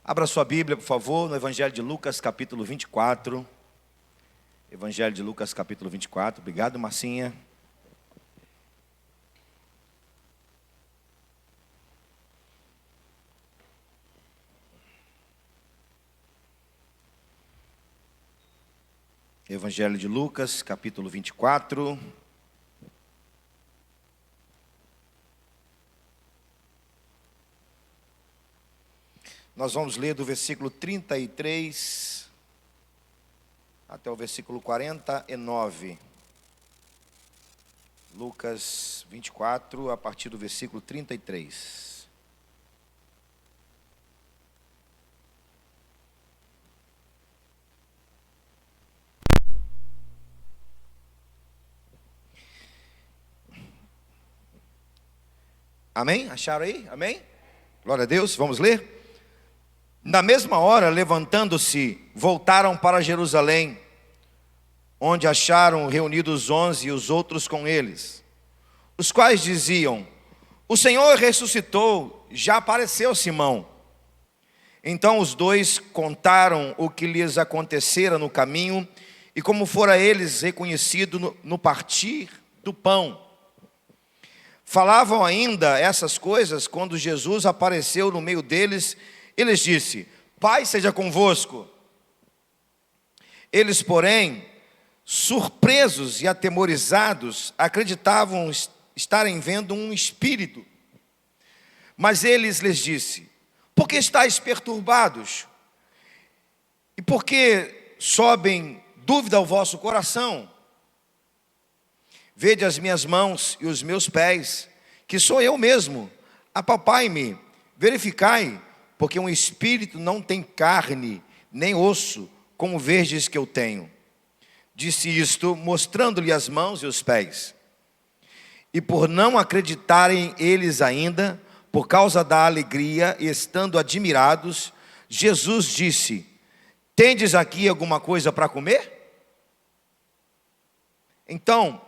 Abra sua Bíblia, por favor, no Evangelho de Lucas, capítulo 24. Evangelho de Lucas, capítulo 24. Obrigado, Marcinha. Evangelho de Lucas, capítulo 24. Nós vamos ler do versículo 33 até o versículo 49. Lucas 24, a partir do versículo 33. Amém? Acharam aí? Amém? Glória a Deus, vamos ler? Na mesma hora, levantando-se, voltaram para Jerusalém, onde acharam reunidos os 11 e os outros com eles, os quais diziam: o Senhor ressuscitou, já apareceu Simão. Então os dois contaram o que lhes acontecera no caminho e como fora eles reconhecido no partir do pão. Falavam ainda essas coisas quando Jesus apareceu no meio deles e lhes disse: Pai seja convosco. Eles, porém, surpresos e atemorizados, acreditavam estarem vendo um espírito. Mas eles lhes disse: por que estáis perturbados? E por que sobem dúvida ao vosso coração? Vede as minhas mãos e os meus pés, que sou eu mesmo. Apalpai-me, verificai, porque um espírito não tem carne, nem osso, como verdes que eu tenho. Disse isto, mostrando-lhe as mãos e os pés. E por não acreditarem eles ainda, por causa da alegria, e estando admirados, Jesus disse: tendes aqui alguma coisa para comer? Então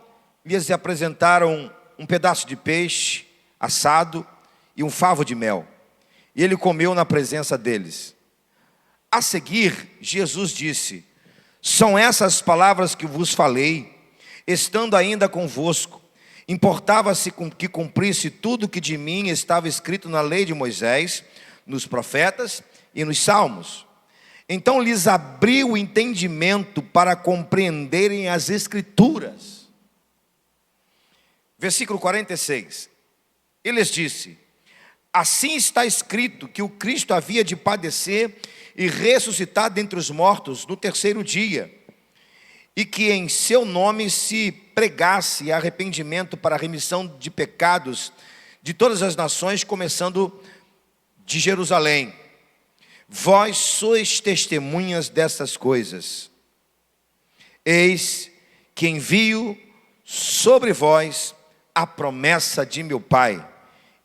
lhes apresentaram um pedaço de peixe assado e um favo de mel. E ele comeu na presença deles. A seguir, Jesus disse: são essas palavras que vos falei, estando ainda convosco. Importava-se que cumprisse tudo que de mim estava escrito na lei de Moisés, nos profetas e nos salmos. Então lhes abriu o entendimento para compreenderem as Escrituras. Versículo 46. Ele lhes disse: assim está escrito que o Cristo havia de padecer e ressuscitar dentre os mortos no terceiro dia, e que em seu nome se pregasse arrependimento para a remissão de pecados de todas as nações, começando de Jerusalém. Vós sois testemunhas dessas coisas. Eis que envio sobre vós a promessa de meu Pai,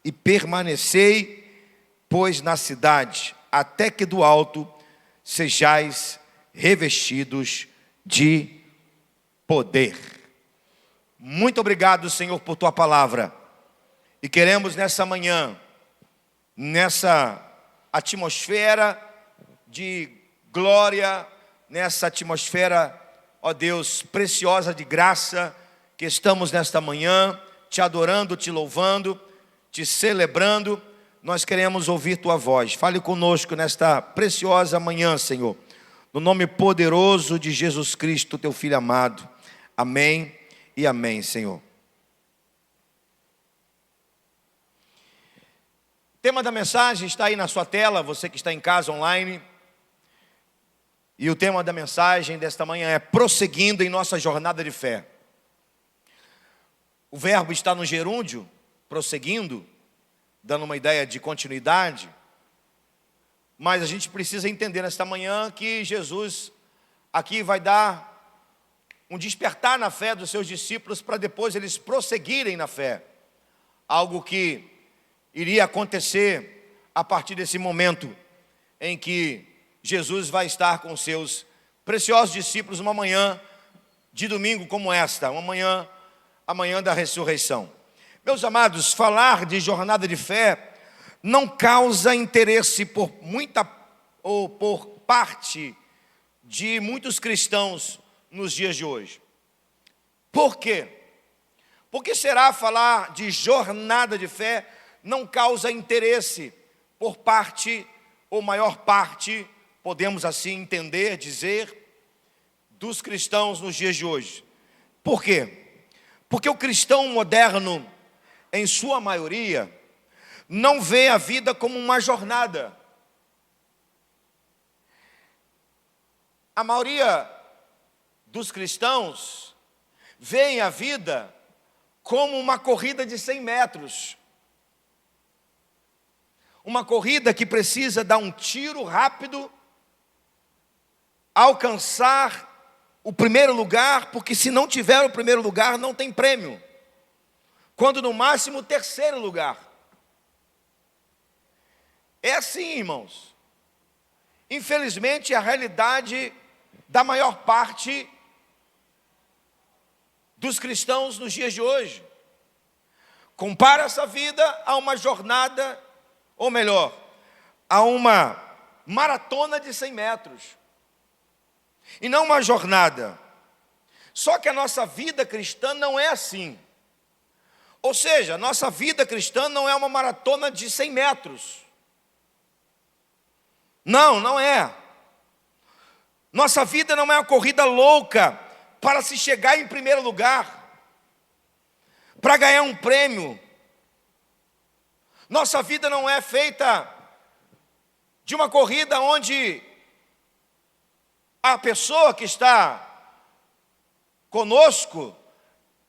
e permanecei, pois, na cidade, até que do alto sejais revestidos de poder. Muito obrigado, Senhor, por tua palavra. E queremos nessa manhã, nessa atmosfera de glória, nessa atmosfera, ó Deus, preciosa de graça, que estamos nesta manhã, te adorando, te louvando, te celebrando. Nós queremos ouvir tua voz. Fale conosco nesta preciosa manhã, Senhor, no nome poderoso de Jesus Cristo, teu Filho amado. Amém e amém, Senhor. O tema da mensagem está aí na sua tela, você que está em casa online. E o tema da mensagem desta manhã é prosseguindo em nossa jornada de fé. O verbo está no gerúndio, prosseguindo, dando uma ideia de continuidade. Mas a gente precisa entender nesta manhã que Jesus aqui vai dar um despertar na fé dos seus discípulos para depois eles prosseguirem na fé. Algo que iria acontecer a partir desse momento em que Jesus vai estar com seus preciosos discípulos uma manhã de domingo como esta, a manhã da ressurreição. Meus amados, falar de jornada de fé não causa interesse por muita ou por parte de muitos cristãos nos dias de hoje. Por quê? Porque será falar de jornada de fé não causa interesse por parte, ou maior parte, podemos assim entender, dizer, dos cristãos nos dias de hoje. Por quê? Porque o cristão moderno, em sua maioria, não vê a vida como uma jornada. A maioria dos cristãos vê a vida como uma corrida de 100 metros. Uma corrida que precisa dar um tiro rápido, alcançar o primeiro lugar, porque se não tiver o primeiro lugar, não tem prêmio. Quando no máximo o terceiro lugar. É assim, irmãos. Infelizmente, a realidade da maior parte dos cristãos nos dias de hoje. Compara essa vida a uma jornada, ou melhor, a uma maratona de 100 metros. E não uma jornada. Só que a nossa vida cristã não é assim. Ou seja, a nossa vida cristã não é uma maratona de 100 metros. Não, não é. Nossa vida não é uma corrida louca para se chegar em primeiro lugar, para ganhar um prêmio. Nossa vida não é feita de uma corrida onde a pessoa que está conosco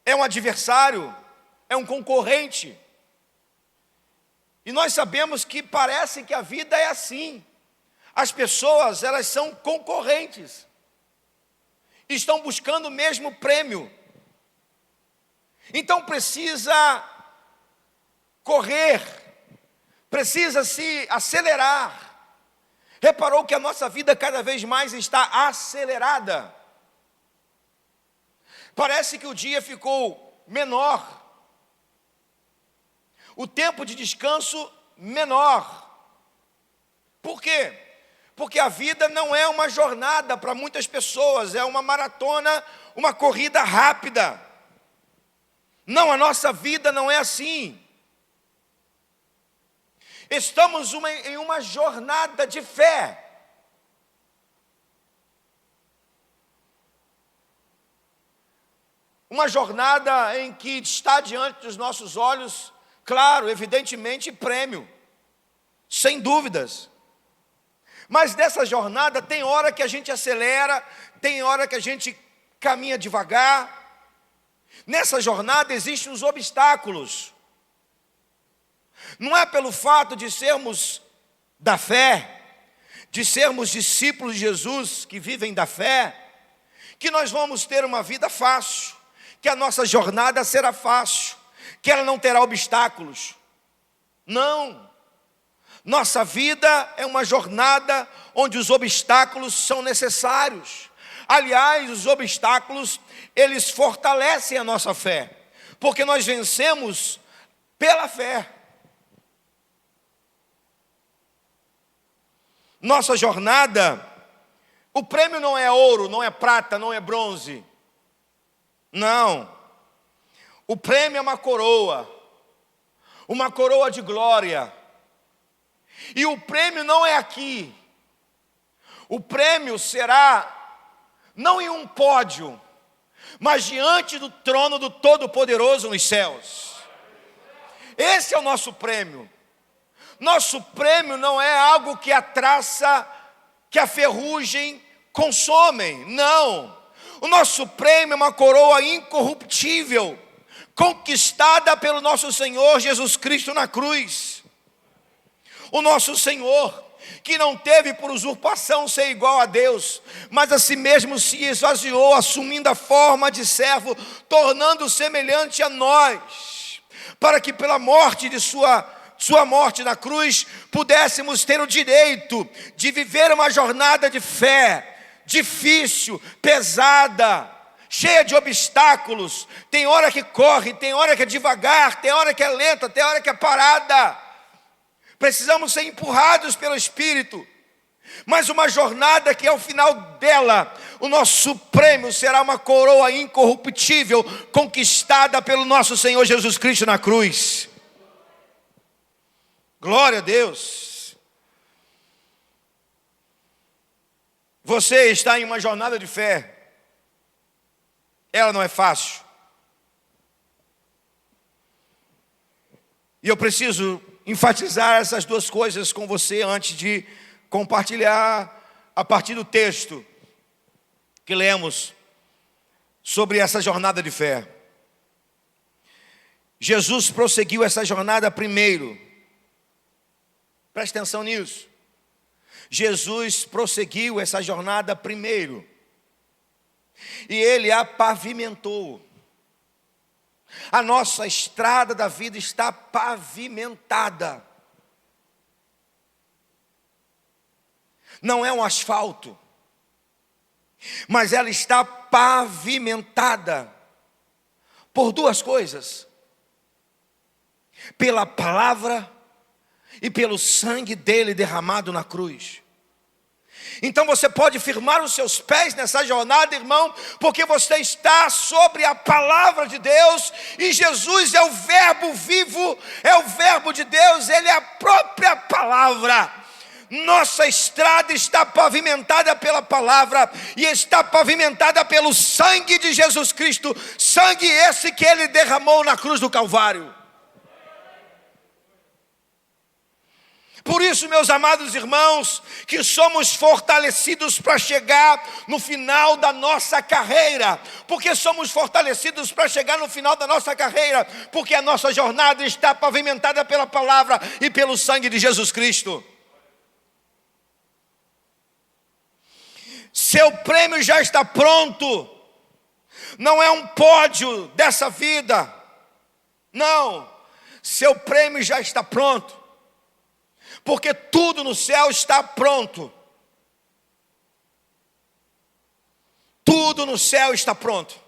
é um adversário, é um concorrente. E nós sabemos que parece que a vida é assim. As pessoas, elas são concorrentes. Estão buscando o mesmo prêmio. Então precisa correr, precisa se acelerar. Reparou que a nossa vida cada vez mais está acelerada. Parece que o dia ficou menor. O tempo de descanso menor. Por quê? Porque a vida não é uma jornada para muitas pessoas, é uma maratona, uma corrida rápida. Não, a nossa vida não é assim. Estamos em uma jornada de fé. Uma jornada em que está diante dos nossos olhos, claro, evidentemente, prêmio, sem dúvidas. Mas nessa jornada tem hora que a gente acelera, tem hora que a gente caminha devagar. Nessa jornada existem os obstáculos. Não é pelo fato de sermos da fé, de sermos discípulos de Jesus que vivem da fé, que nós vamos ter uma vida fácil, que a nossa jornada será fácil, que ela não terá obstáculos. Não. Nossa vida é uma jornada onde os obstáculos são necessários. Aliás, os obstáculos, eles fortalecem a nossa fé, porque nós vencemos pela fé. Nossa jornada, o prêmio não é ouro, não é prata, não é bronze. Não. O prêmio é uma coroa de glória. E o prêmio não é aqui. O prêmio será não em um pódio, mas diante do trono do Todo-Poderoso nos céus. Esse é o nosso prêmio. Nosso prêmio não é algo que a traça, que a ferrugem consomem. Não. O nosso prêmio é uma coroa incorruptível, conquistada pelo nosso Senhor Jesus Cristo na cruz. O nosso Senhor, que não teve por usurpação ser igual a Deus, mas a si mesmo se esvaziou, assumindo a forma de servo, tornando-se semelhante a nós, para que pela morte de sua morte na cruz, pudéssemos ter o direito de viver uma jornada de fé, difícil, pesada, cheia de obstáculos. Tem hora que corre, tem hora que é devagar, tem hora que é lenta, tem hora que é parada. Precisamos ser empurrados pelo Espírito. mas uma jornada que ao final dela, o nosso prêmio será uma coroa incorruptível, conquistada pelo nosso Senhor Jesus Cristo na cruz. Glória a Deus. Você está em uma jornada de fé. Ela não é fácil. E eu preciso enfatizar essas duas coisas com você antes de compartilhar a partir do texto que lemos sobre essa jornada de fé. Jesus prosseguiu essa jornada primeiro. Preste atenção nisso. Jesus prosseguiu essa jornada primeiro. E Ele a pavimentou. A nossa estrada da vida está pavimentada. Não é um asfalto, mas ela está pavimentada por duas coisas: pela palavra e pelo sangue dele derramado na cruz. Então você pode firmar os seus pés nessa jornada, irmão, porque você está sobre a palavra de Deus, e Jesus é o verbo vivo, é o verbo de Deus, Ele é a própria palavra. Nossa estrada está pavimentada pela palavra e está pavimentada pelo sangue de Jesus Cristo, sangue esse que Ele derramou na cruz do Calvário. Por isso, meus amados irmãos, que somos fortalecidos para chegar no final da nossa carreira. Porque somos fortalecidos para chegar no final da nossa carreira? Porque a nossa jornada está pavimentada pela palavra e pelo sangue de Jesus Cristo. Seu prêmio já está pronto. Não é um pódio dessa vida. Não. Seu prêmio já está pronto. Porque tudo no céu está pronto. Tudo no céu está pronto.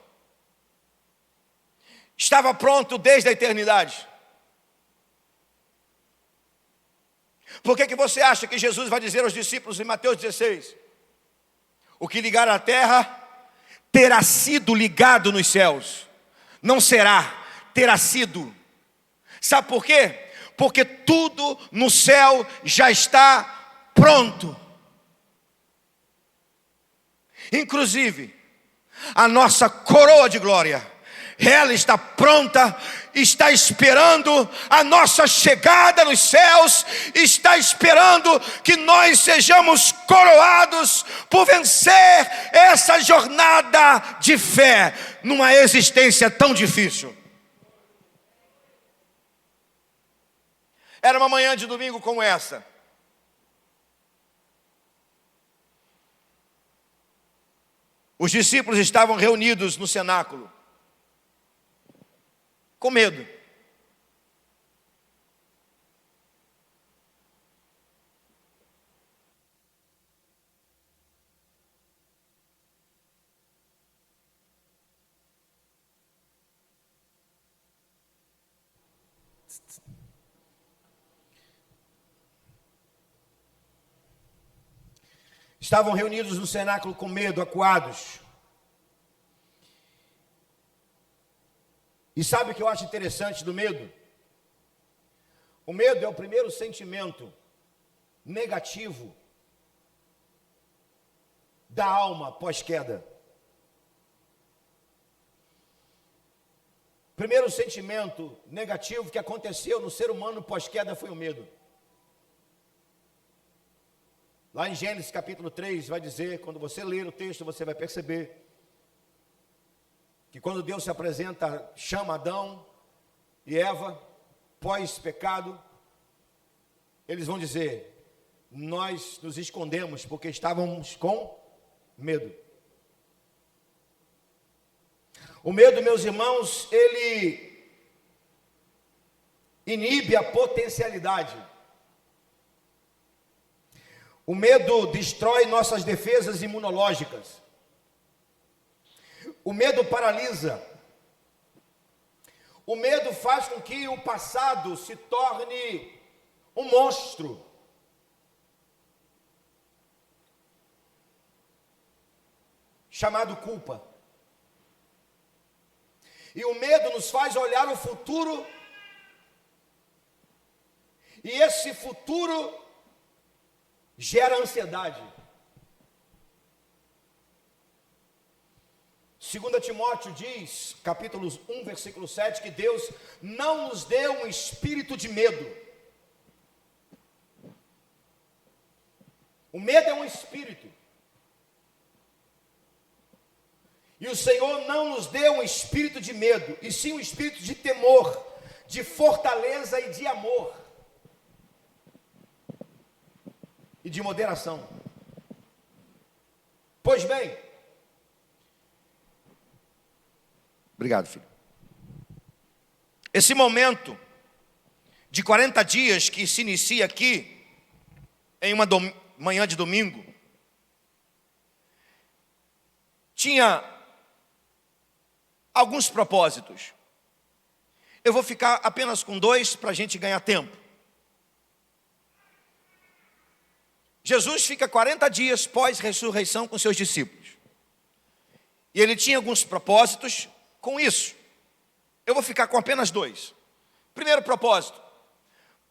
Estava pronto desde a eternidade. Por que você acha que Jesus vai dizer aos discípulos em Mateus 16? O que ligar à terra terá sido ligado nos céus. Não será, terá sido. Sabe por quê? Porque tudo no céu já está pronto. Inclusive, a nossa coroa de glória, ela está pronta, está esperando a nossa chegada nos céus, está esperando que nós sejamos coroados por vencer essa jornada de fé numa existência tão difícil. Era uma manhã de domingo como essa. Os discípulos estavam reunidos no cenáculo, com medo. Estavam reunidos no cenáculo com medo, acuados. E sabe o que eu acho interessante do medo? O medo é o primeiro sentimento negativo da alma pós-queda. O primeiro sentimento negativo que aconteceu no ser humano pós-queda foi o medo. Lá em Gênesis capítulo 3 vai dizer, quando você ler o texto, você vai perceber que quando Deus se apresenta, chama Adão e Eva, pós-pecado, eles vão dizer: nós nos escondemos porque estávamos com medo. O medo, meus irmãos, ele inibe a potencialidade. O medo destrói nossas defesas imunológicas. O medo paralisa. O medo faz com que o passado se torne um monstro. chamado culpa. E o medo nos faz olhar o futuro, e esse futuro gera ansiedade. 2 Timóteo diz, capítulo 1, versículo 7, que Deus não nos deu um espírito de medo. O medo é um espírito. E o Senhor não nos deu um espírito de medo, e sim um espírito de temor, de fortaleza e de amor. E de moderação. Pois bem. Obrigado, filho. Esse momento de 40 dias que se inicia aqui, em uma manhã de domingo, tinha alguns propósitos. Eu vou ficar apenas com 2 para a gente ganhar tempo. Jesus fica 40 dias pós-ressurreição com seus discípulos. E ele tinha alguns propósitos com isso. Eu vou ficar com apenas 2. Primeiro propósito,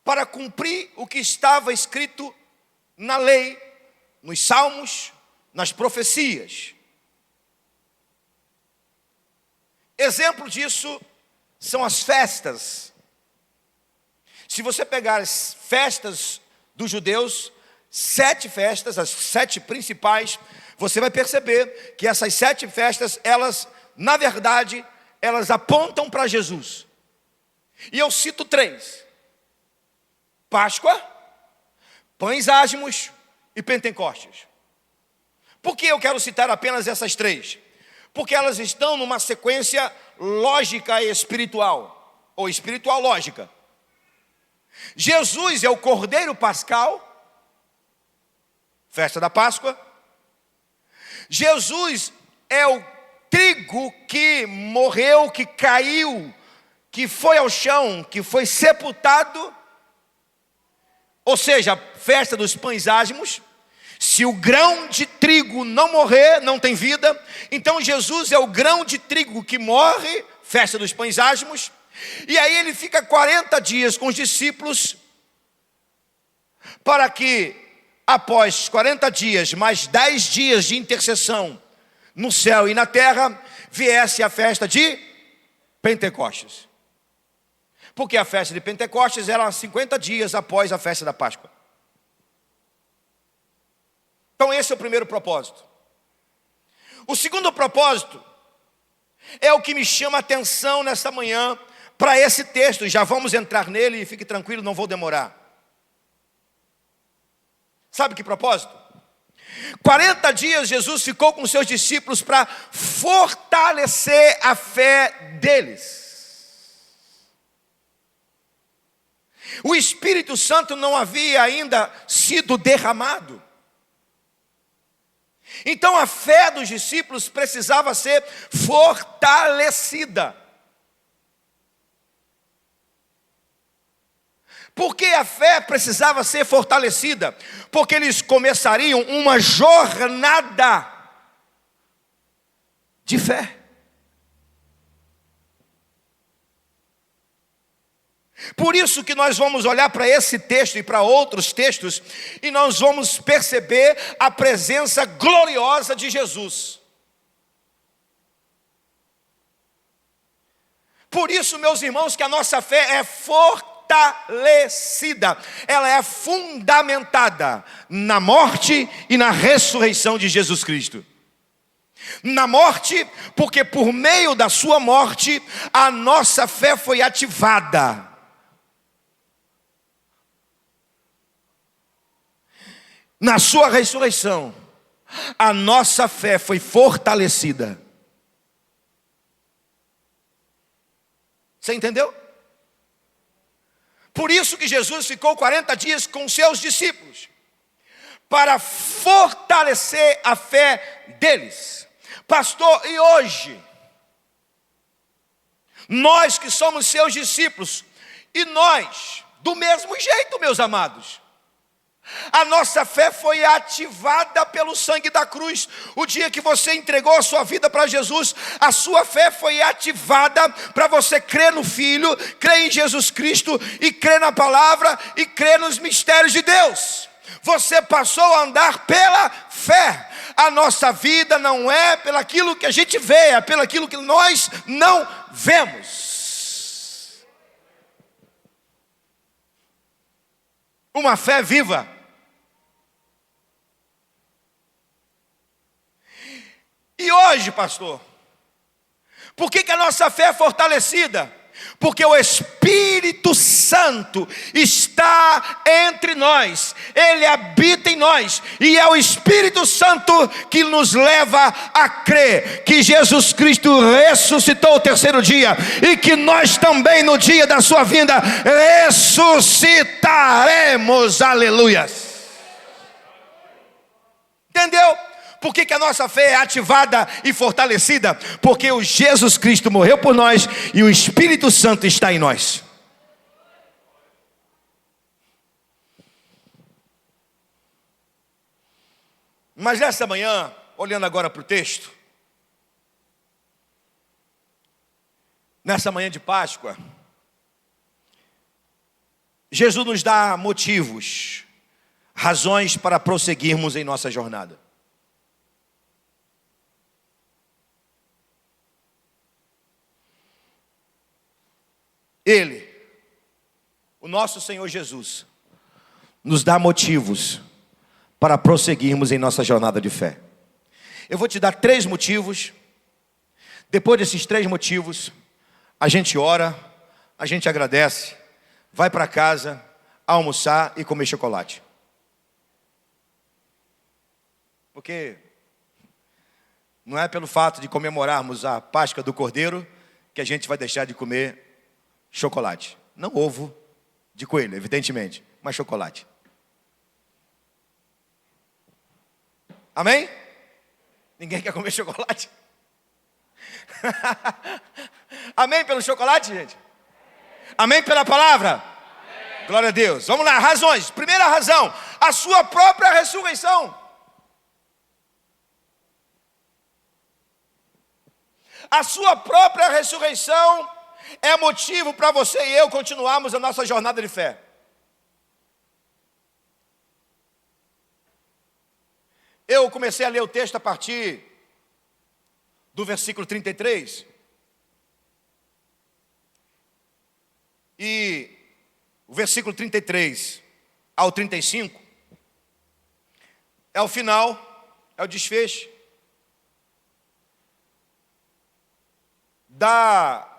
para cumprir o que estava escrito na lei, nos salmos, nas profecias. Exemplo disso são as festas. Se você pegar as festas dos judeus, 7 festas, as 7 principais, você vai perceber que essas 7 festas, elas, na verdade, elas apontam para Jesus. E eu cito 3: Páscoa, Pães Ázimos e Pentecostes. Por que eu quero citar apenas essas 3? Porque elas estão numa sequência lógica e espiritual, ou espiritual lógica. Jesus é o Cordeiro Pascal, festa da Páscoa. Jesus é o trigo que morreu, que caiu, que foi ao chão, que foi sepultado, ou seja, festa dos pães ázimos. Se o grão de trigo não morrer, não tem vida. Então Jesus é o grão de trigo que morre, festa dos pães ázimos. E aí ele fica 40 dias com os discípulos, para que após 40 dias, mais 10 dias de intercessão no céu e na terra, viesse a festa de Pentecostes. Porque a festa de Pentecostes era 50 dias após a festa da Páscoa. Então esse é o primeiro propósito. O segundo propósito é o que me chama a atenção nesta manhã para esse texto, e já vamos entrar nele, e fique tranquilo, não vou demorar. Sabe que propósito? 40 dias Jesus ficou com seus discípulos para fortalecer a fé deles. O Espírito Santo não havia ainda sido derramado. Então a fé dos discípulos precisava ser fortalecida. Por que a fé precisava ser fortalecida? Porque eles começariam uma jornada de fé. Por isso que nós vamos olhar para esse texto e para outros textos, e nós vamos perceber a presença gloriosa de Jesus. Por isso, meus irmãos, que a nossa fé é fortalecida, ela é fundamentada na morte e na ressurreição de Jesus Cristo. Na morte, porque por meio da sua morte, a nossa fé foi ativada. Na sua ressurreição, a nossa fé foi fortalecida. Você entendeu? Por isso que Jesus ficou 40 dias com seus discípulos, para fortalecer a fé deles. Pastor, e hoje, nós que somos seus discípulos, e nós, do mesmo jeito, meus amados, A nossa fé foi ativada pelo sangue da cruz. O dia que você entregou a sua vida para Jesus, a sua fé foi ativada para você crer no Filho, crer em Jesus Cristo e crer na palavra e crer nos mistérios de Deus. Você passou a andar pela fé. A nossa vida não é pelaquilo que a gente vê, é pelaquilo que nós não vemos. Uma fé viva. E hoje, pastor, por que a nossa fé é fortalecida? Porque o Espírito Santo está entre nós, Ele habita em nós, e é o Espírito Santo que nos leva a crer que Jesus Cristo ressuscitou o terceiro dia, e que nós também no dia da sua vinda ressuscitaremos, aleluias. Entendeu? Por que a nossa fé é ativada e fortalecida? Porque o Jesus Cristo morreu por nós e o Espírito Santo está em nós. Mas nessa manhã, olhando agora para o texto, nessa manhã de Páscoa, Jesus nos dá motivos, razões para prosseguirmos em nossa jornada. Ele, o nosso Senhor Jesus, nos dá motivos para prosseguirmos em nossa jornada de fé. Eu vou te dar 3 motivos. Depois desses 3 motivos, a gente ora, a gente agradece, vai para casa, almoçar e comer chocolate. Porque não é pelo fato de comemorarmos a Páscoa do Cordeiro que a gente vai deixar de comer chocolate. Não ovo de coelho, evidentemente, mas chocolate. Amém? Ninguém quer comer chocolate? Amém pelo chocolate, gente? Amém pela palavra? Amém. Glória a Deus. Vamos lá, razões. Primeira razão, a sua própria ressurreição. A sua própria ressurreição é motivo para você e eu continuarmos a nossa jornada de fé. Eu comecei a ler o texto a partir do versículo 33. E o versículo 33 ao 35 é o final, é o desfecho da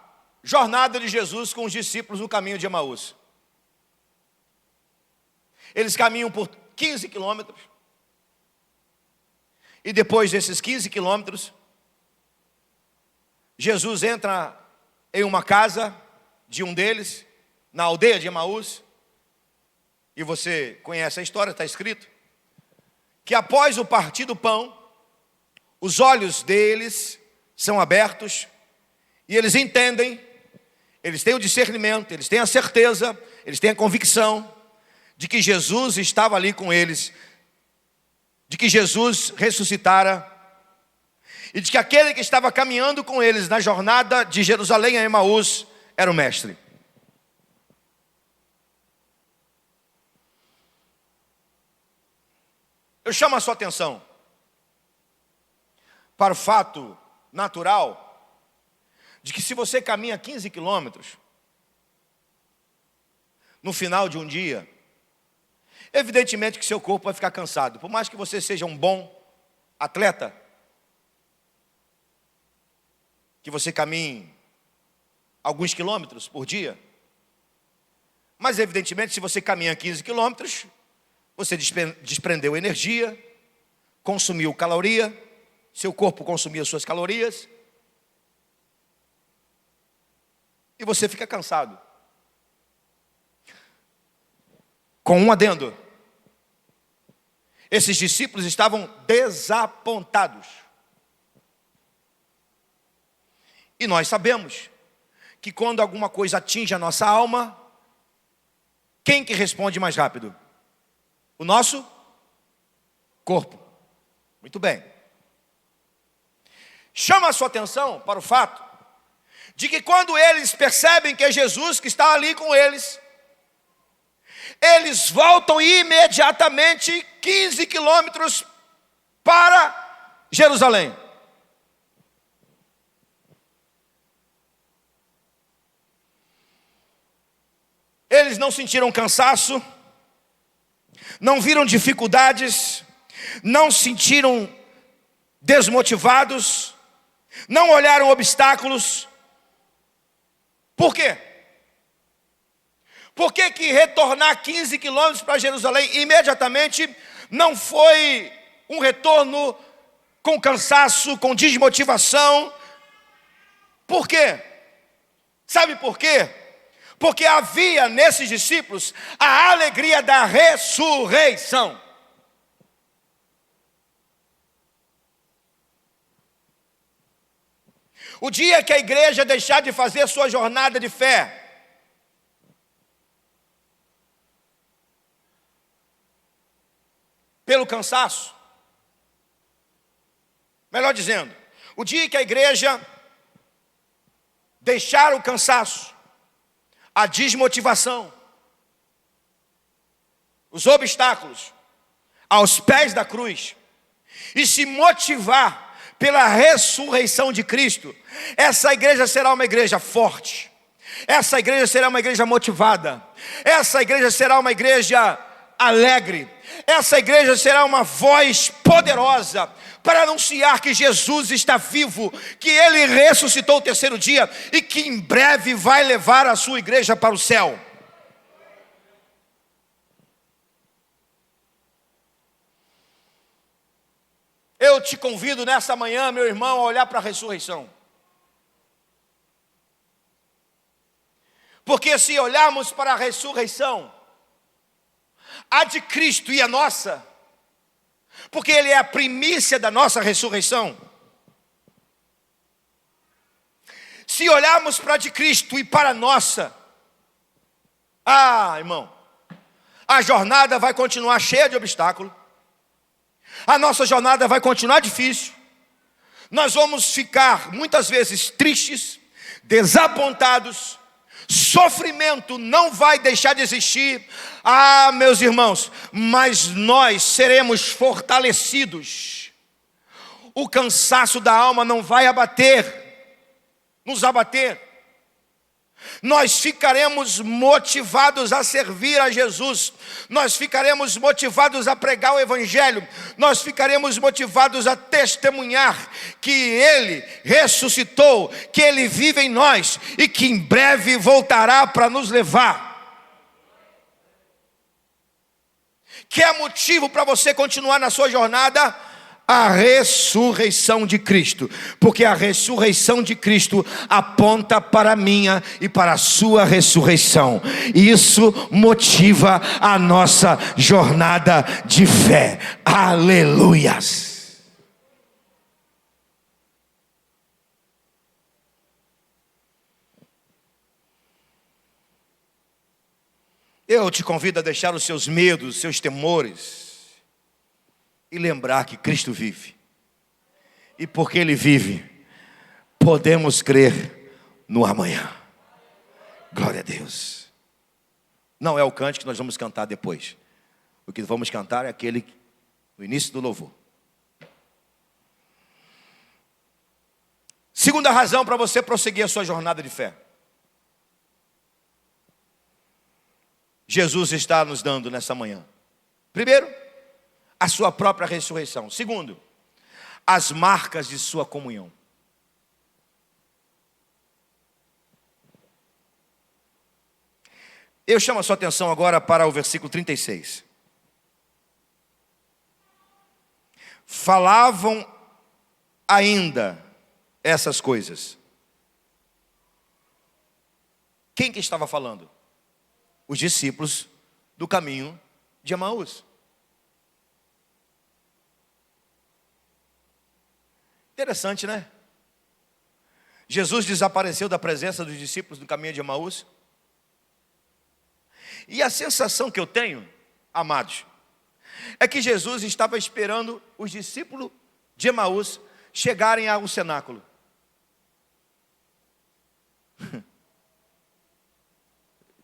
jornada de Jesus com os discípulos no caminho de Emaús. Eles caminham por 15 quilômetros. E depois desses 15 quilômetros, Jesus entra em uma casa de um deles, na aldeia de Emaús. E você conhece a história, está escrito que após o partir do pão, os olhos deles são abertos e eles entendem. Eles têm o discernimento, eles têm a certeza, eles têm a convicção de que Jesus estava ali com eles, de que Jesus ressuscitara, e de que aquele que estava caminhando com eles na jornada de Jerusalém a Emaús era o Mestre. Eu chamo a sua atenção para o fato natural de que se você caminha 15 quilômetros, no final de um dia, evidentemente que seu corpo vai ficar cansado. Por mais que você seja um bom atleta, que você caminhe alguns quilômetros por dia, mas evidentemente se você caminha 15 quilômetros, você desprendeu energia, consumiu caloria, seu corpo consumia suas calorias, e você fica cansado. Com um adendo: esses discípulos estavam desapontados. E nós sabemos que quando alguma coisa atinge a nossa alma, quem que responde mais rápido? o nosso corpo. Muito bem. Chama a sua atenção para o fato de que quando eles percebem que é Jesus que está ali com eles, eles voltam imediatamente 15 quilômetros para Jerusalém. Eles não sentiram cansaço, não viram dificuldades, não se sentiram desmotivados, não olharam obstáculos. Por quê? Por que que retornar 15 quilômetros para Jerusalém imediatamente não foi um retorno com cansaço, com desmotivação? Por quê? Sabe por quê? Porque havia nesses discípulos a alegria da ressurreição. O dia que a igreja deixar de fazer sua jornada de fé, pelo cansaço, melhor dizendo, o dia que a igreja deixar o cansaço, a desmotivação, os obstáculos aos pés da cruz e se motivar pela ressurreição de Cristo, essa igreja será uma igreja forte, essa igreja será uma igreja motivada, essa igreja será uma igreja alegre, essa igreja será uma voz poderosa para anunciar que Jesus está vivo, que Ele ressuscitou o terceiro dia e que em breve vai levar a sua igreja para o céu. Eu te convido nessa manhã, meu irmão, a olhar para a ressurreição. Porque se olharmos para a ressurreição, a de Cristo e a nossa, porque Ele é a primícia da nossa ressurreição. Se olharmos para a de Cristo e para a nossa, irmão, a jornada vai continuar cheia de obstáculos, a nossa jornada vai continuar difícil, nós vamos ficar muitas vezes tristes, desapontados, sofrimento não vai deixar de existir, meus irmãos, mas nós seremos fortalecidos, o cansaço da alma não vai nos abater, nós ficaremos motivados a servir a Jesus, nós ficaremos motivados a pregar o Evangelho, nós ficaremos motivados a testemunhar que Ele ressuscitou, que Ele vive em nós e que em breve voltará para nos levar. Quer motivo para você continuar na sua jornada? A ressurreição de Cristo, porque a ressurreição de Cristo aponta para a minha e para a sua ressurreição. Isso motiva a nossa jornada de fé. Aleluias! Eu te convido a deixar os seus medos, os seus temores e lembrar que Cristo vive. E porque Ele vive, podemos crer no amanhã. Glória a Deus. Não é o cântico que nós vamos cantar depois. O que vamos cantar é aquele no início do louvor. Segunda razão para você prosseguir a sua jornada de fé. Jesus está nos dando nessa manhã. Primeiro, a sua própria ressurreição. Segundo, as marcas de sua comunhão. Eu chamo a sua atenção agora para o versículo 36. Falavam ainda essas coisas. Quem que estava falando? Os discípulos do caminho de Emaús. Interessante, né? Jesus desapareceu da presença dos discípulos do caminho de Emaús. E a sensação que eu tenho, amados, é que Jesus estava esperando os discípulos de Emaús chegarem ao cenáculo.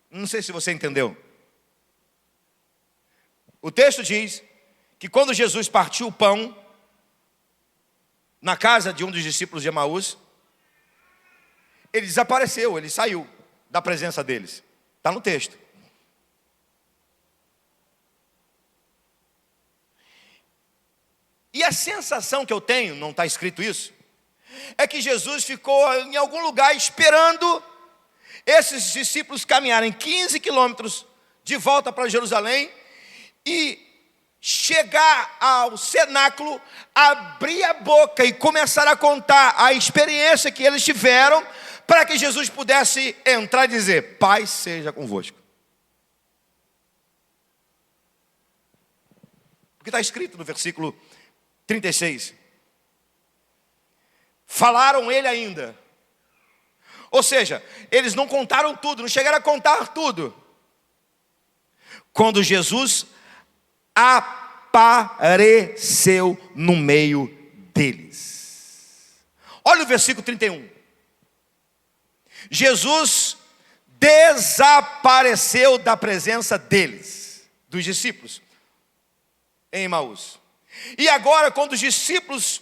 Não sei se você entendeu. O texto diz que quando Jesus partiu o pão na casa de um dos discípulos de Emaús, ele desapareceu, ele saiu da presença deles. Está no texto. E a sensação que eu tenho, não está escrito isso, é que Jesus ficou em algum lugar esperando esses discípulos caminharem 15 quilômetros de volta para Jerusalém e chegar ao cenáculo, abrir a boca e começar a contar a experiência que eles tiveram, para que Jesus pudesse entrar e dizer: paz seja convosco. Porque está escrito no versículo 36. Falaram ele ainda. Ou seja, eles não contaram tudo, não chegaram a contar tudo. Quando Jesus apareceu no meio deles. Olha o versículo 31. Jesus desapareceu da presença deles, dos discípulos, em Emaús. E agora, quando os discípulos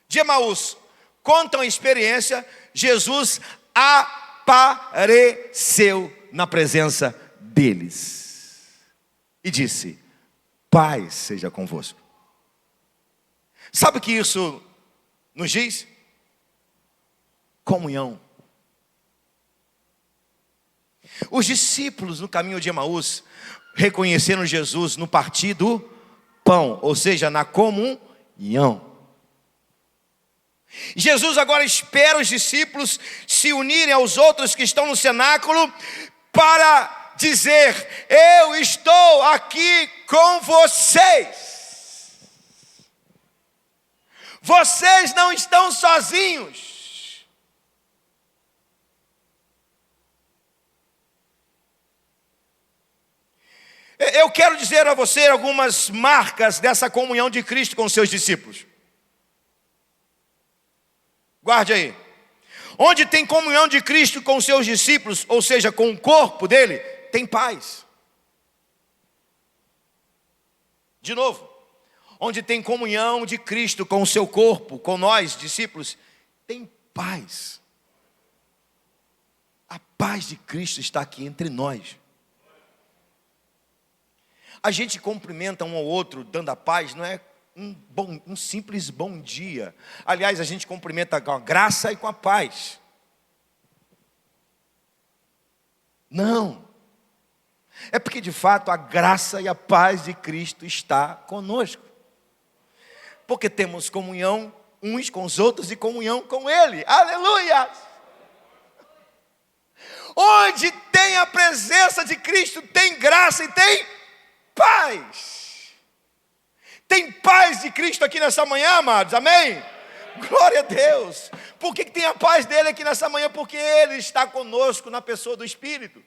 de Emaús contam a experiência, Jesus apareceu na presença deles e disse: paz seja convosco. Sabe o que isso nos diz? Comunhão. Os discípulos no caminho de Emaús reconheceram Jesus no partir do pão, ou seja, na comunhão. Jesus agora espera os discípulos se unirem aos outros que estão no cenáculo para dizer: eu estou aqui com vocês. Vocês não estão sozinhos. Eu quero dizer a você algumas marcas dessa comunhão de Cristo com os seus discípulos. Guarde aí. Onde tem comunhão de Cristo com os seus discípulos, ou seja, com o corpo dele, tem paz. De novo, onde tem comunhão de Cristo com o seu corpo, com nós, discípulos, tem paz. A paz de Cristo está aqui entre nós. A gente cumprimenta um ao outro dando a paz, não é um simples bom dia. Aliás, a gente cumprimenta com a graça e com a paz. Não. É porque de fato a graça e a paz de Cristo está conosco. Porque temos comunhão uns com os outros e comunhão com Ele. Aleluia! Onde tem a presença de Cristo, tem graça e tem paz. Tem paz de Cristo aqui nessa manhã, amados, amém? Glória a Deus. Por que tem a paz dele aqui nessa manhã? Porque Ele está conosco na pessoa do Espírito.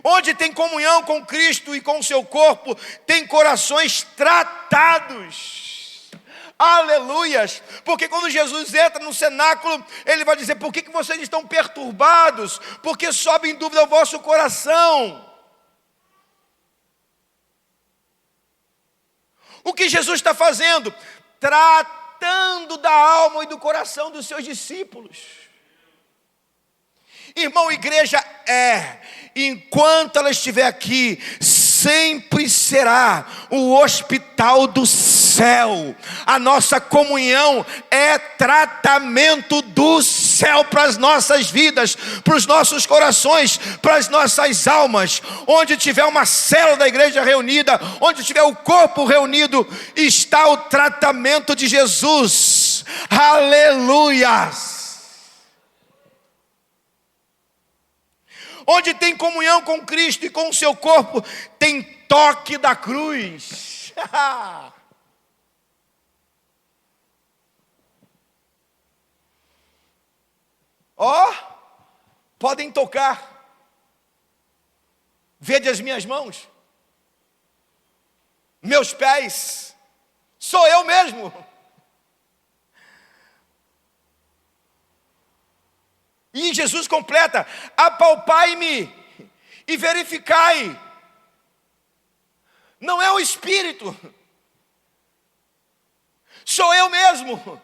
Onde tem comunhão com Cristo e com o seu corpo, tem corações tratados. Aleluias. Porque quando Jesus entra no cenáculo, Ele vai dizer: por que vocês estão perturbados? Porque sobe em dúvida o vosso coração. O que Jesus está fazendo? Tratando da alma e do coração dos seus discípulos. Irmão, igreja enquanto ela estiver aqui, sempre será o hospital do céu. A nossa comunhão é tratamento do céu para as nossas vidas, para os nossos corações, para as nossas almas. Onde tiver uma célula da igreja reunida, onde tiver o corpo reunido, está o tratamento de Jesus. Aleluias! Onde tem comunhão com Cristo e com o seu corpo, tem toque da cruz. Podem tocar. Vede as minhas mãos meus pés, sou eu mesmo. E Jesus completa: apalpai-me e verificai. Não é o Espírito, sou eu mesmo.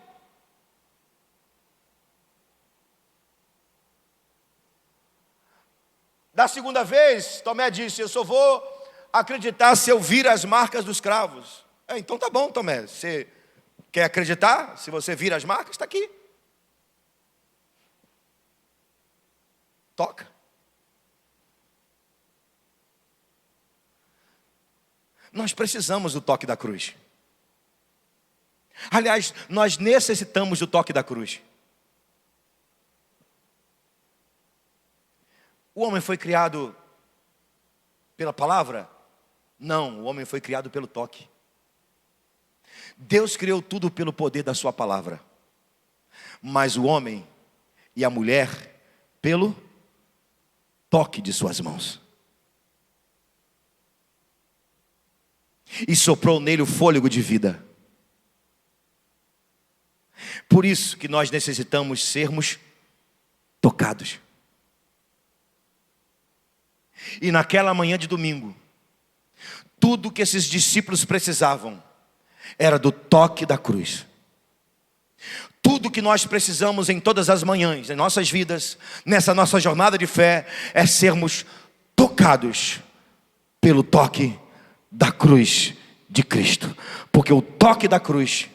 Da segunda vez, Tomé disse: eu só vou acreditar se eu vir as marcas dos cravos. Então tá bom, Tomé, você quer acreditar? Se você vir as marcas, está aqui. Toca. Nós precisamos do toque da cruz. Aliás, nós necessitamos do toque da cruz. O homem foi criado pela palavra? Não, o homem foi criado pelo toque. Deus criou tudo pelo poder da sua palavra, mas o homem e a mulher pelo toque de suas mãos. E soprou nele o fôlego de vida. Por isso que nós necessitamos sermos tocados. E naquela manhã de domingo, tudo que esses discípulos precisavam era do toque da cruz. Tudo que nós precisamos em todas as manhãs, em nossas vidas, nessa nossa jornada de fé, é sermos tocados pelo toque da cruz de Cristo. Porque o toque da cruz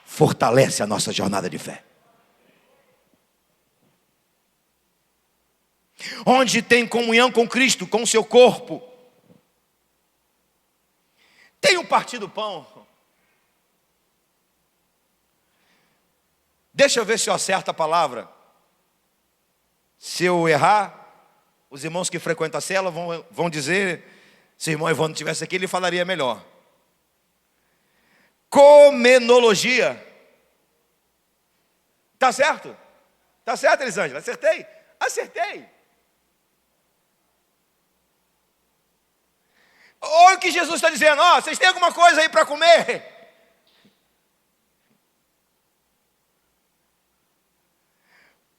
fortalece a nossa jornada de fé. Onde tem comunhão com Cristo, com o seu corpo, tem o partir do pão. Deixa eu ver se eu acerto a palavra. Se eu errar, os irmãos que frequentam a cela vão dizer. Se o irmão Evandro estivesse aqui, ele falaria melhor. Comenologia. Tá certo? Tá certo, Elisângela? Acertei? Acertei. Olha o que Jesus está dizendo. Ó, vocês têm alguma coisa aí para comer?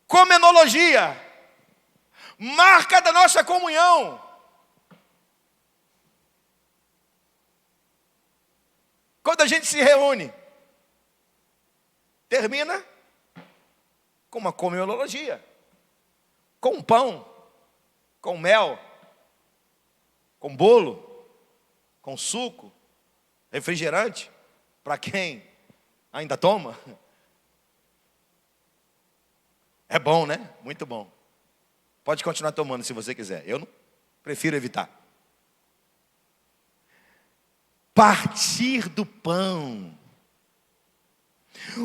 Comenologia. Marca da nossa comunhão. Quando a gente se reúne, termina com uma comenologia, com pão, com mel, com bolo, com suco, refrigerante, para quem ainda toma. É bom, né? Muito bom. Pode continuar tomando se você quiser. Eu não, prefiro evitar. Partir do pão,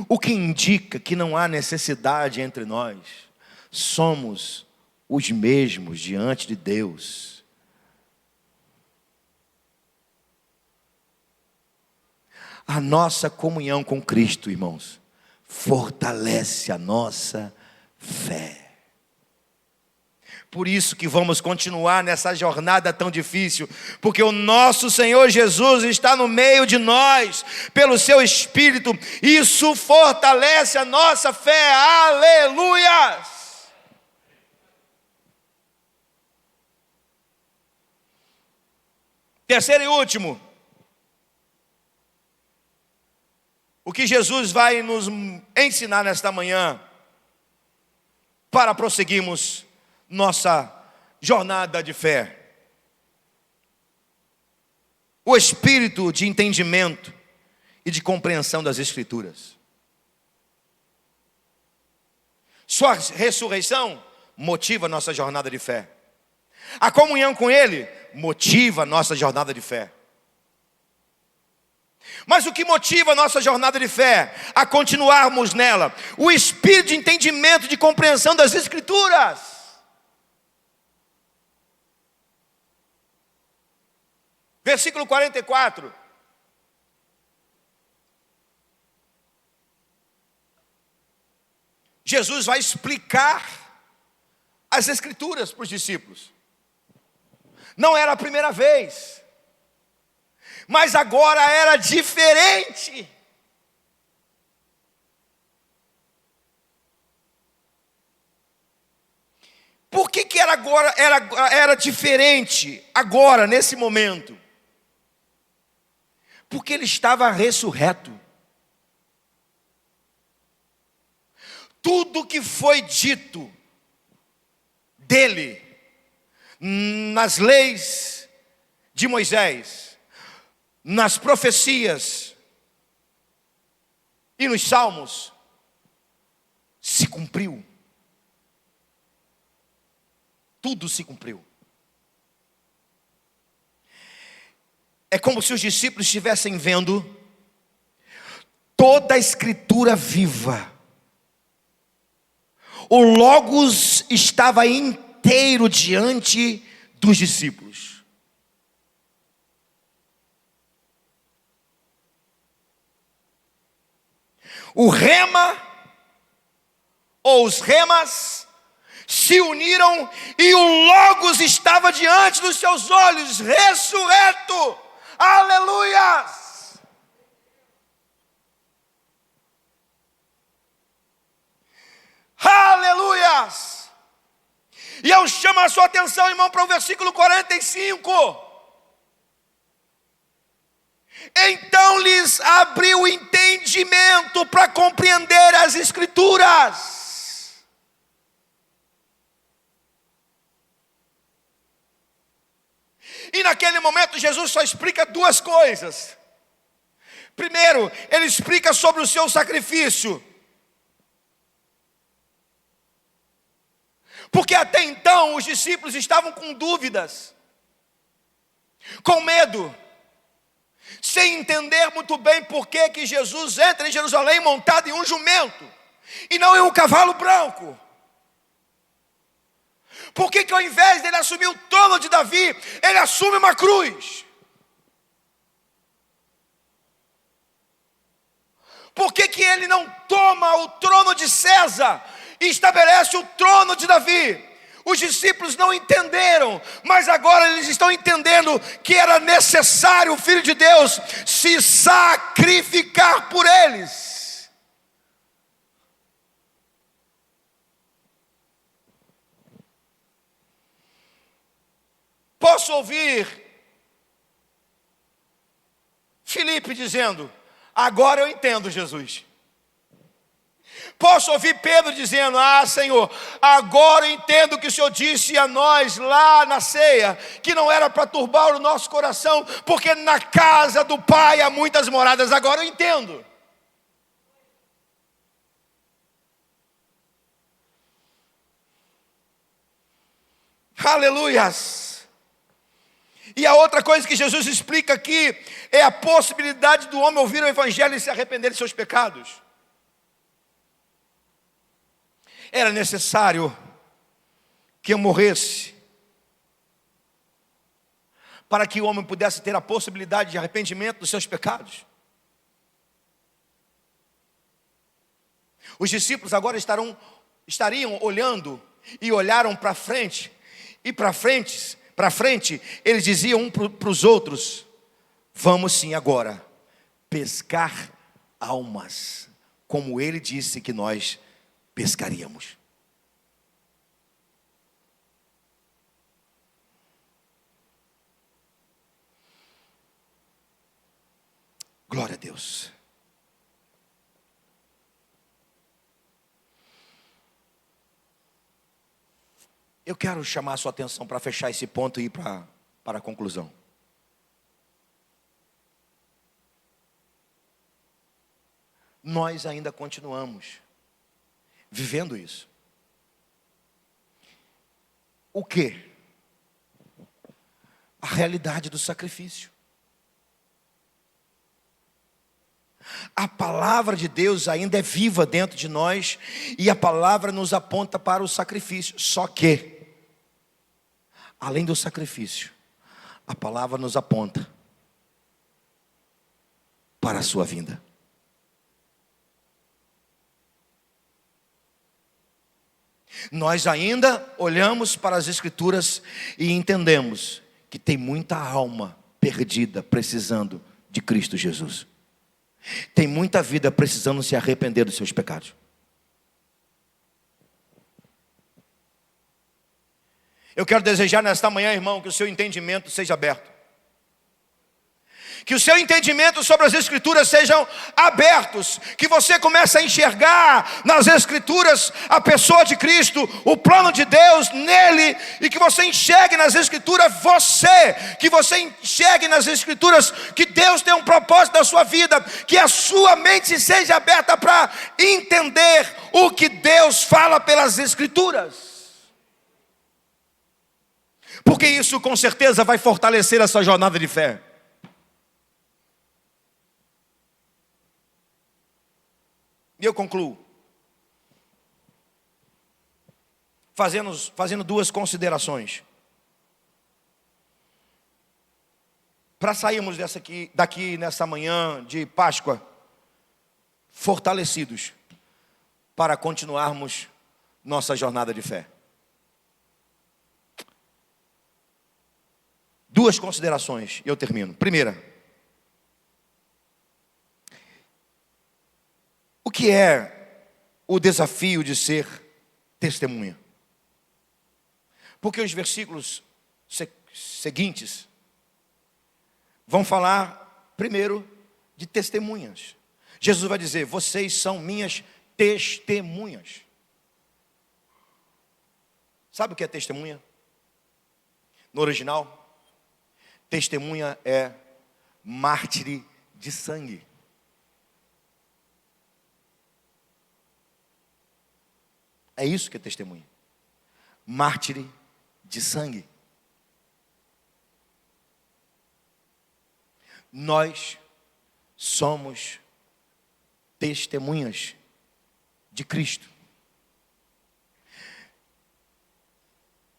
o que indica que não há necessidade entre nós, somos os mesmos diante de Deus. A nossa comunhão com Cristo, irmãos, fortalece a nossa fé. Por isso que vamos continuar nessa jornada tão difícil, porque o nosso Senhor Jesus está no meio de nós, pelo seu Espírito, isso fortalece a nossa fé, aleluias! Terceiro e último, o que Jesus vai nos ensinar nesta manhã, para prosseguirmos nossa jornada de fé. O espírito de entendimento e de compreensão das Escrituras. Sua ressurreição motiva a nossa jornada de fé. A comunhão com Ele motiva a nossa jornada de fé. Mas o que motiva a nossa jornada de fé a continuarmos nela? O espírito de entendimento, de compreensão das Escrituras. Versículo 44. Jesus vai explicar as Escrituras para os discípulos. Não era a primeira vez. Mas agora era diferente. Por que era diferente agora, nesse momento? Porque ele estava ressurreto. Tudo que foi dito dele, nas leis de Moisés, nas profecias e nos salmos, se cumpriu. Tudo se cumpriu. É como se os discípulos estivessem vendo toda a escritura viva. O Logos estava inteiro diante dos discípulos. O rema, ou os remas, se uniram e o Logos estava diante dos seus olhos, ressurreto. Aleluias! Aleluias! E eu chamo a sua atenção, irmão, para o versículo 45. Então lhes abriu o entendimento para compreender as Escrituras. E naquele momento Jesus só explica duas coisas. Primeiro, ele explica sobre o seu sacrifício. Porque até então os discípulos estavam com dúvidas, com medo, sem entender muito bem por que Jesus entra em Jerusalém montado em um jumento e não em um cavalo branco. Por que ao invés dele assumir o trono de Davi, ele assume uma cruz? Por que ele não toma o trono de César e estabelece o trono de Davi? Os discípulos não entenderam, mas agora eles estão entendendo que era necessário o Filho de Deus se sacrificar por eles. Posso ouvir Filipe dizendo: agora eu entendo, Jesus. Posso ouvir Pedro dizendo: ah, Senhor, agora eu entendo que o Senhor disse a nós lá na ceia, que não era para turbar o nosso coração, porque na casa do Pai há muitas moradas. Agora eu entendo. Aleluias. E a outra coisa que Jesus explica aqui é a possibilidade do homem ouvir o Evangelho e se arrepender de seus pecados. Era necessário que eu morresse para que o homem pudesse ter a possibilidade de arrependimento dos seus pecados. Os discípulos agora estariam olhando e olharam para frente, e para frente, eles diziam um para os outros: vamos sim agora pescar almas, como ele disse que nós pescaríamos. Glória a Deus. Eu quero chamar a sua atenção para fechar esse ponto e ir para a conclusão. Nós ainda continuamos vivendo isso. O quê? A realidade do sacrifício. A palavra de Deus ainda é viva dentro de nós e a palavra nos aponta para o sacrifício. Só que, além do sacrifício, a palavra nos aponta para a sua vinda. Nós ainda olhamos para as Escrituras e entendemos que tem muita alma perdida, precisando de Cristo Jesus. Tem muita vida precisando se arrepender dos seus pecados. Eu quero desejar nesta manhã, irmão, que o seu entendimento seja aberto. Que o seu entendimento sobre as Escrituras sejam abertos. Que você comece a enxergar nas Escrituras a pessoa de Cristo, o plano de Deus nele. E que você enxergue nas Escrituras você. Que você enxergue nas Escrituras que Deus tem um propósito na sua vida. Que a sua mente seja aberta para entender o que Deus fala pelas Escrituras. Porque isso com certeza vai fortalecer a sua jornada de fé. E eu concluo fazendo duas considerações. Para sairmos daqui nessa manhã de Páscoa, fortalecidos para continuarmos nossa jornada de fé. Duas considerações e eu termino. Primeira, o que é o desafio de ser testemunha? Porque os versículos seguintes vão falar primeiro de testemunhas. Jesus vai dizer: vocês são minhas testemunhas. Sabe o que é testemunha? No original, testemunha é mártir de sangue. É isso que é testemunha. Mártir de sangue. Nós somos testemunhas de Cristo.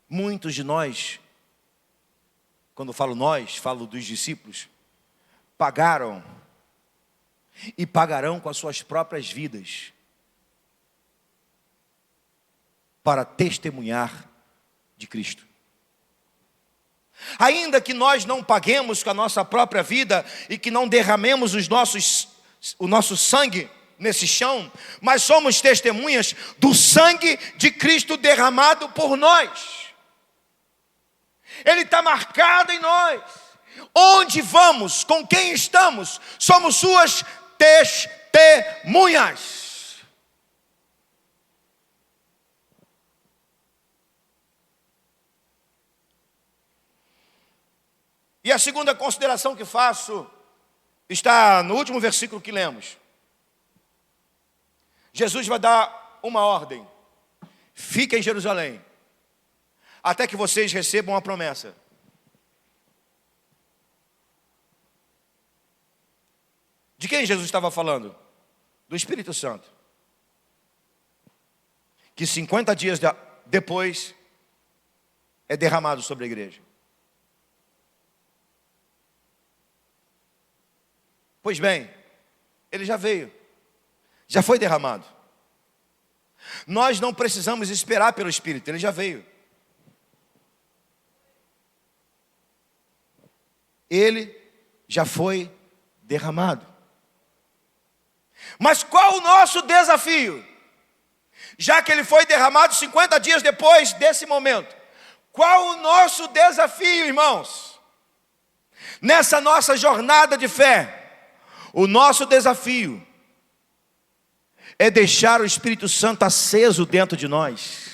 Muitos de nós, quando falo nós, falo dos discípulos, pagaram e pagarão com as suas próprias vidas para testemunhar de Cristo. Ainda que nós não paguemos com a nossa própria vida e que não derramemos o nosso sangue nesse chão, mas somos testemunhas do sangue de Cristo derramado por nós. Ele está marcado em nós. Onde vamos, com quem estamos, somos suas testemunhas. E a segunda consideração que faço está no último versículo que lemos. Jesus vai dar uma ordem: fiquem em Jerusalém, até que vocês recebam a promessa. De quem Jesus estava falando? Do Espírito Santo, que 50 dias depois é derramado sobre a igreja. Pois bem, ele já veio, já foi derramado. Nós não precisamos esperar pelo Espírito, ele já veio. Ele já foi derramado. Mas qual o nosso desafio? Já que ele foi derramado 50 dias depois desse momento, qual o nosso desafio, irmãos? Nessa nossa jornada de fé, o nosso desafio é deixar o Espírito Santo aceso dentro de nós.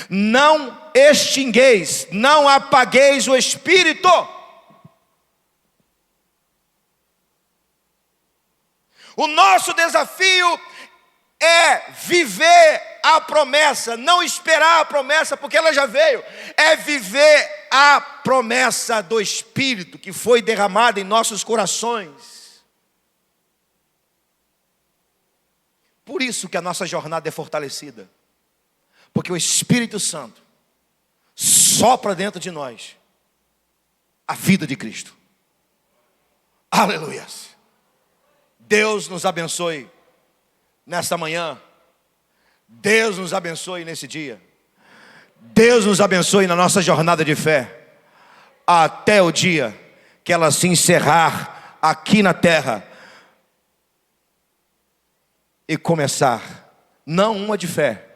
Não extingueis, não apagueis o Espírito. O nosso desafio é viver a promessa, não esperar a promessa, porque ela já veio. É viver a promessa do Espírito que foi derramada em nossos corações. Por isso que a nossa jornada é fortalecida. Porque o Espírito Santo sopra dentro de nós a vida de Cristo. Aleluia. Deus nos abençoe nesta manhã. Deus nos abençoe nesse dia. Deus nos abençoe na nossa jornada de fé. Até o dia que ela se encerrar aqui na terra e começar, não uma de fé,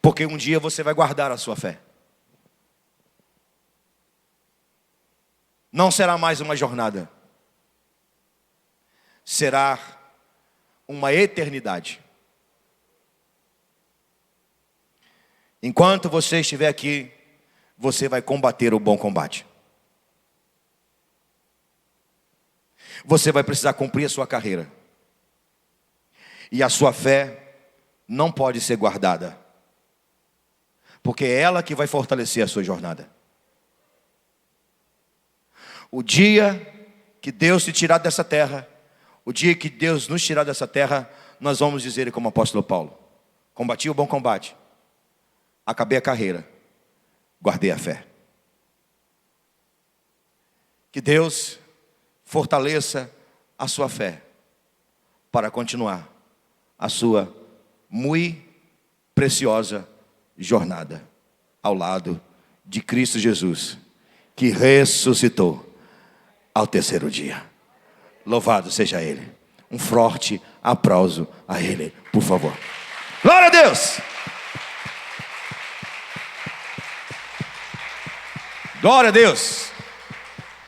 porque um dia você vai guardar a sua fé. Não será mais uma jornada, será uma eternidade. Enquanto você estiver aqui, você vai combater o bom combate. Você vai precisar cumprir a sua carreira. E a sua fé não pode ser guardada, porque é ela que vai fortalecer a sua jornada. O dia que Deus te tirar dessa terra, o dia que Deus nos tirar dessa terra, nós vamos dizer como o apóstolo Paulo: combati o bom combate, acabei a carreira, guardei a fé. Que Deus fortaleça a sua fé para continuar a sua muito preciosa jornada ao lado de Cristo Jesus, que ressuscitou ao terceiro dia. Louvado seja Ele. Um forte aplauso a Ele, por favor. Glória a Deus! Glória a Deus!